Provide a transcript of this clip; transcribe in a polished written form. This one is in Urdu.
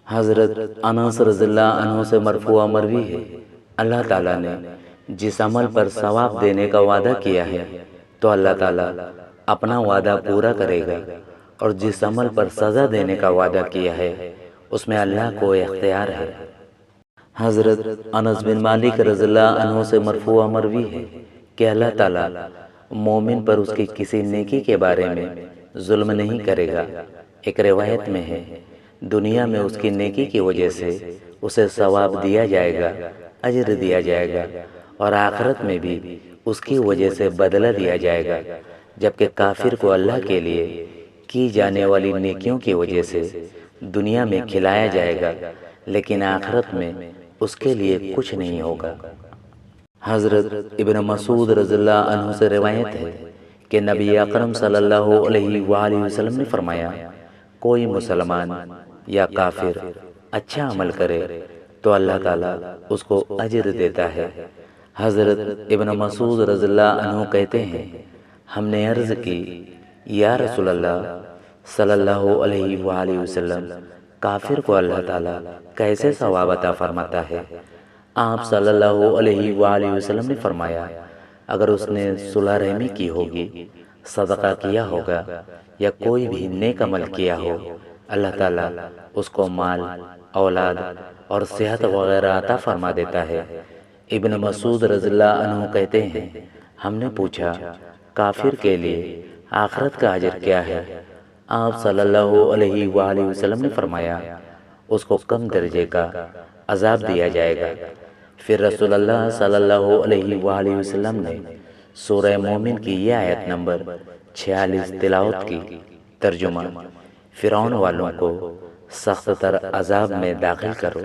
حضرت انس رضی اللہ عنہ سے مرفوع مروی ہے، اللہ تعالیٰ نے جس عمل پر ثواب دینے کا وعدہ کیا ہے تو اللہ تعالیٰ اپنا وعدہ پورا کرے گا، اور جس عمل پر سزا دینے کا وعدہ کیا ہے اس میں اللہ کو اختیار ہے۔ حضرت انس بن مالک رضی اللہ عنہ سے مرفوع مروی ہے کہ اللہ تعالیٰ مومن پر اس کی کسی نیکی کے بارے میں ظلم نہیں کرے گا۔ ایک روایت میں ہے، دنیا میں اس کی نیکی کی وجہ سے اسے ثواب دیا جائے گا، اجر دیا جائے گا، اور آخرت میں بھی اس کی وجہ سے بدلہ دیا جائے گا، جبکہ کافر کو اللہ کے لیے کی جانے والی نیکیوں کی وجہ سے دنیا میں کھلایا جائے گا، لیکن آخرت میں اس کے لیے کچھ نہیں ہوگا۔ حضرت ابن مسعود رضی اللہ عنہ سے روایت ہے کہ نبی اکرم صلی اللہ علیہ وآلہ وسلم نے فرمایا، کوئی مسلمان یا کافر اچھا عمل کرے تو اللہ تعالیٰ اس کو اجر دیتا ہے۔ حضرت ابن مسعود رضی اللہ عنہ کہتے ہیں، ہم نے عرض کی، یا رسول اللہ صلی اللہ علیہ وآلہ وسلم، کافر کو اللہ تعالیٰ کیسے ثواب عطا فرماتا ہے؟ آپ صلی اللہ علیہ وآلہ وسلم نے فرمایا، اگر اس نے صلح رحمی کی ہوگی، صدقہ کیا ہوگا، یا کوئی بھی نیک عمل کیا ہو، اللہ تعالیٰ اس کو مال، اولاد اور صحت وغیرہ عطا فرما دیتا ہے۔ ابن مسعود رضی اللہ عنہ کہتے ہیں، ہم نے پوچھا، کافر کے لیے آخرت کا اجر کیا ہے؟ آپ صلی اللہ علیہ وآلہ وسلم نے فرمایا، اس کو کم درجے کا عذاب دیا جائے گا۔ پھر رسول اللہ صلی اللہ علیہ وآلہ وسلم نے سورہ مومن کی یہ آیت نمبر 46 تلاوت کی، ترجمہ، فرعون والوں کو سخت تر عذاب میں داخل کرو۔